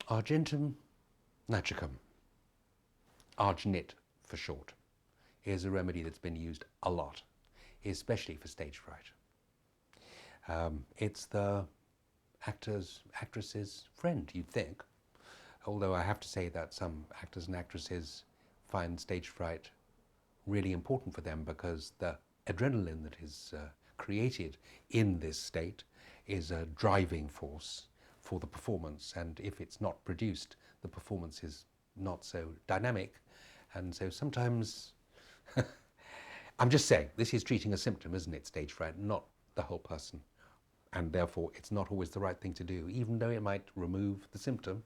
Argentum Nitricum, Argnit for short, is a remedy that's been used a lot, especially for stage fright. It's the actress's friend, you'd think, although I have to say that some actors and actresses find stage fright really important for them because the adrenaline that is created in this state is a driving force for the performance, and if it's not produced, the performance is not so dynamic. And so sometimes, I'm just saying, this is treating a symptom, isn't it, stage fright, not the whole person. And therefore, it's not always the right thing to do, even though it might remove the symptom.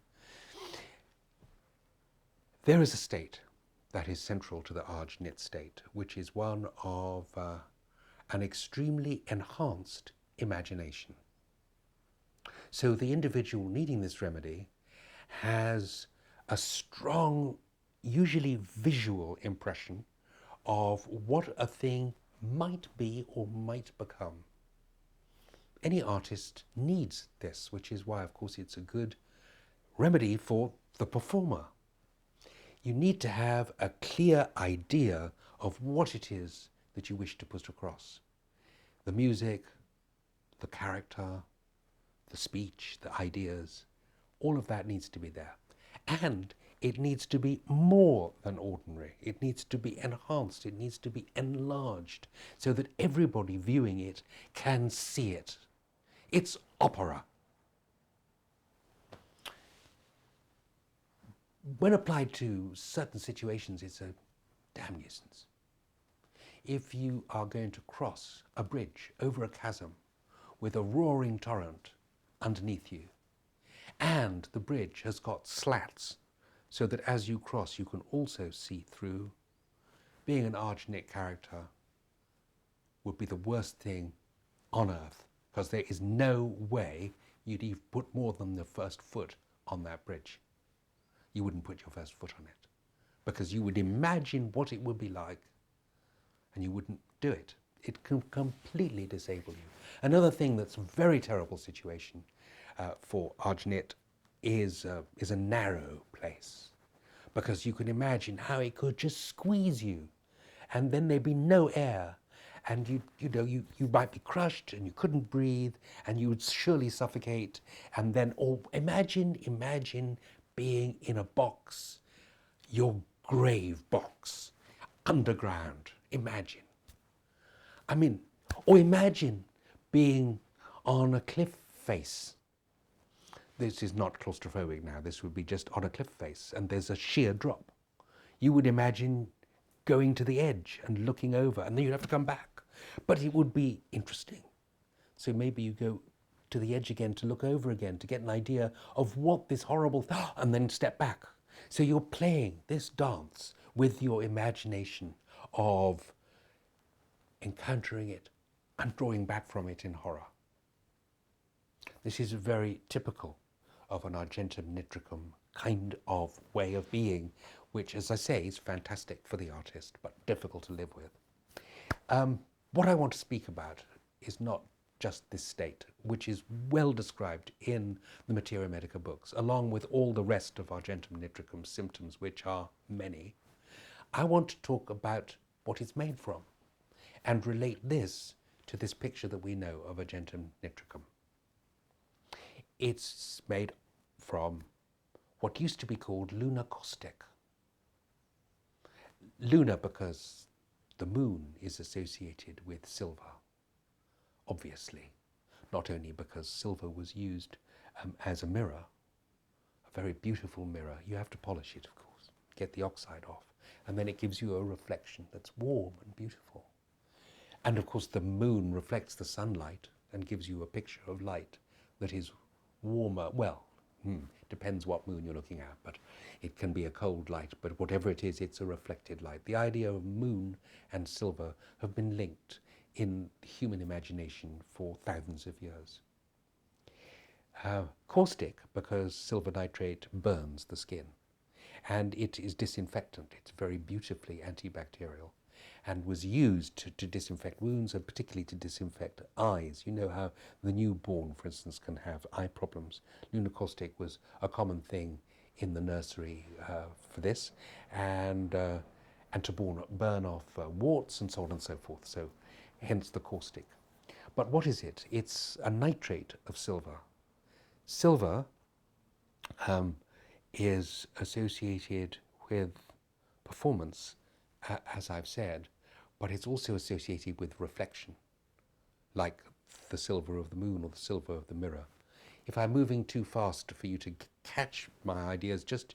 There is a state that is central to the Argnit state, which is one of an extremely enhanced imagination. So the individual needing this remedy has a strong, usually visual impression of what a thing might be or might become. Any artist needs this, which is why, of course, it's a good remedy for the performer. You need to have a clear idea of what it is that you wish to put across. The music, the character, the speech, the ideas, all of that needs to be there. And it needs to be more than ordinary. It needs to be enhanced. It needs to be enlarged so that everybody viewing it can see it. It's opera. When applied to certain situations, it's a damn nuisance. If you are going to cross a bridge over a chasm with a roaring torrent underneath you, and the bridge has got slats so that as you cross you can also see through, being an Argnit character would be the worst thing on earth, because there is no way you'd even put more than the first foot on that bridge. You wouldn't put your first foot on it because you would imagine what it would be like and you wouldn't do it. It can completely disable you. Another thing that's a very terrible situation for Argnit is a narrow place, because you can imagine how it could just squeeze you and then there'd be no air, and you might be crushed and you couldn't breathe and you would surely suffocate. And then, or imagine being in a box, your grave box, underground. Imagine. I mean, or imagine being on a cliff face. This is not claustrophobic now, this would be just on a cliff face and there's a sheer drop. You would imagine going to the edge and looking over, and then you'd have to come back. But it would be interesting. So maybe you go to the edge again to look over again to get an idea of what this horrible and then step back. So you're playing this dance with your imagination of encountering it and drawing back from it in horror. This is very typical of an Argentum Nitricum kind of way of being, which, as I say, is fantastic for the artist, but difficult to live with. What I want to speak about is not just this state, which is well described in the Materia Medica books, along with all the rest of Argentum Nitricum symptoms, which are many. I want to talk about what it's made from and relate this to this picture that we know of Argentum Nitricum. It's made from what used to be called lunar caustic. Lunar because the moon is associated with silver, obviously, not only because silver was used as a mirror, a very beautiful mirror. You have to polish it, of course, get the oxide off, and then it gives you a reflection that's warm and beautiful. And of course the moon reflects the sunlight and gives you a picture of light that is warmer. Well, depends what moon you're looking at, but it can be a cold light, but whatever it is, it's a reflected light. The idea of moon and silver have been linked in the human imagination for thousands of years. Caustic, because silver nitrate burns the skin, and it is disinfectant. It's very beautifully antibacterial. and was used to disinfect wounds and particularly to disinfect eyes. You know how the newborn, for instance, can have eye problems. Lunacaustic was a common thing in the nursery for this, and to burn off warts and so on and so forth. So hence the caustic. But what is it? It's a nitrate of silver. Silver is associated with performance, as I've said, but it's also associated with reflection, like the silver of the moon or the silver of the mirror. If I'm moving too fast for you to catch my ideas, just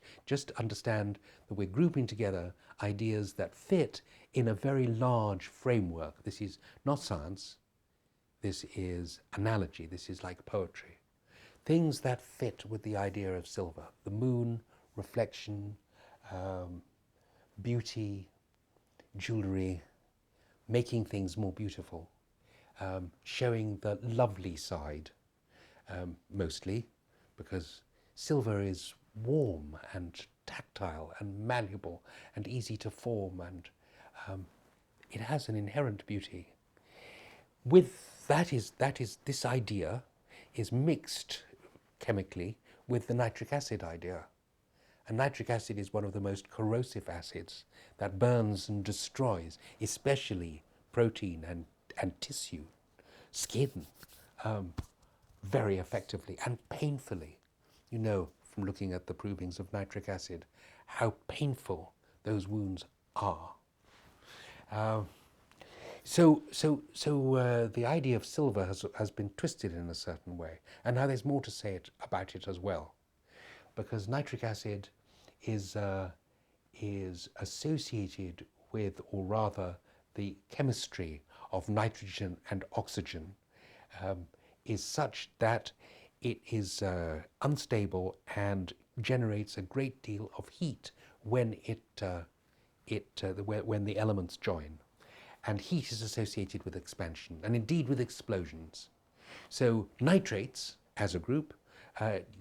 understand that we're grouping together ideas that fit in a very large framework. This is not science. This is analogy. This is like poetry. Things that fit with the idea of silver: the moon, reflection, beauty, jewelry, making things more beautiful, showing the lovely side, mostly, because silver is warm and tactile and malleable and easy to form, and it has an inherent beauty. With this idea is mixed chemically with the nitric acid idea. And nitric acid is one of the most corrosive acids that burns and destroys, especially protein and tissue, skin, very effectively and painfully. You know from looking at the provings of nitric acid how painful those wounds are. So the idea of silver has been twisted in a certain way, and now there's more to say about it as well, because nitric acid is associated with, or rather, the chemistry of nitrogen and oxygen is such that it is unstable and generates a great deal of heat when when the elements join. And heat is associated with expansion and indeed with explosions. So nitrates, as a group,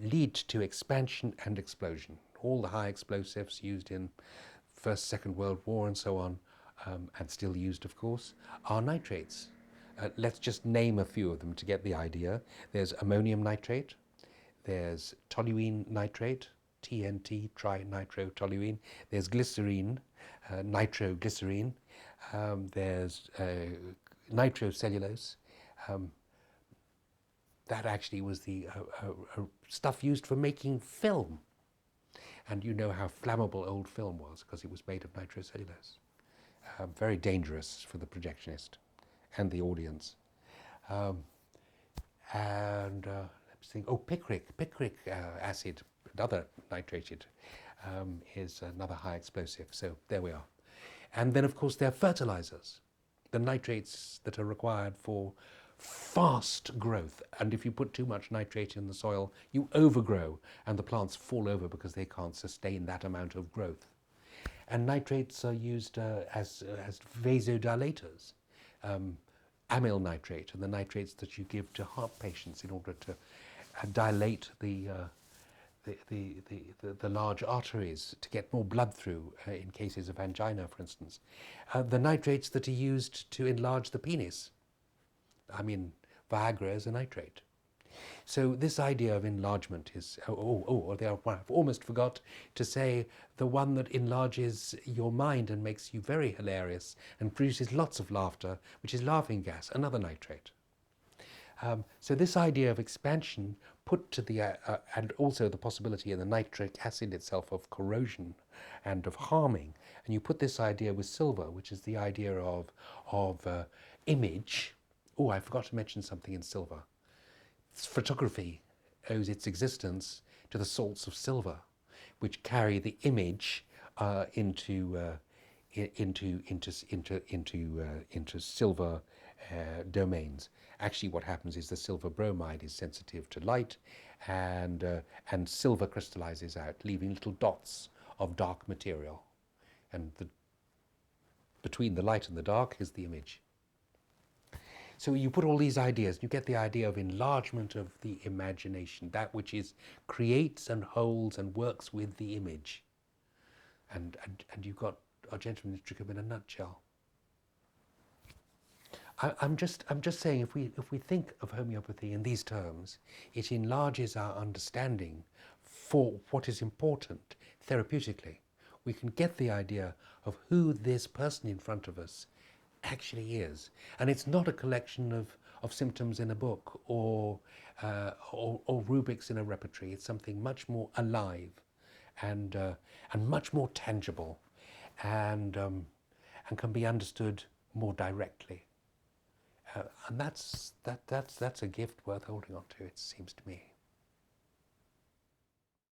lead to expansion and explosion. All the high explosives used in First, Second World War and so on, and still used, of course, are nitrates. Let's just name a few of them to get the idea. There's ammonium nitrate, there's toluene nitrate, TNT, trinitrotoluene. There's glycerine, nitroglycerine. There's nitrocellulose. That actually was the stuff used for making film. And you know how flammable old film was because it was made of nitrocellulose. Very dangerous for the projectionist and the audience. Let's think, picric acid, another nitrated, is another high explosive. So there we are. And then, of course, there are fertilizers, the nitrates that are required for fast growth. And if you put too much nitrate in the soil, you overgrow, and the plants fall over because they can't sustain that amount of growth. And nitrates are used as vasodilators. Amyl nitrate, and the nitrates that you give to heart patients in order to dilate the large arteries to get more blood through in cases of angina, for instance. The nitrates that are used to enlarge the penis. I mean, Viagra is a nitrate. So this idea of enlargement is, I've almost forgot to say the one that enlarges your mind and makes you very hilarious and produces lots of laughter, which is laughing gas, another nitrate. So this idea of expansion put to the, and also the possibility in the nitric acid itself of corrosion and of harming, and you put this idea with silver, which is the idea of image. Oh, I forgot to mention something in silver. Photography owes its existence to the salts of silver, which carry the image into silver domains. Actually, what happens is the silver bromide is sensitive to light, and silver crystallizes out, leaving little dots of dark material. And between the light and the dark is the image. So you put all these ideas, you get the idea of enlargement of the imagination, that which creates and holds and works with the image. And you've got Argentum Nitricum in a nutshell. I'm just saying, if we think of homeopathy in these terms, it enlarges our understanding for what is important therapeutically. We can get the idea of who this person in front of us actually is, and it's not a collection of symptoms in a book or rubrics in a repertory. It's something much more alive and much more tangible, and can be understood more directly. And that's a gift worth holding on to, it seems to me.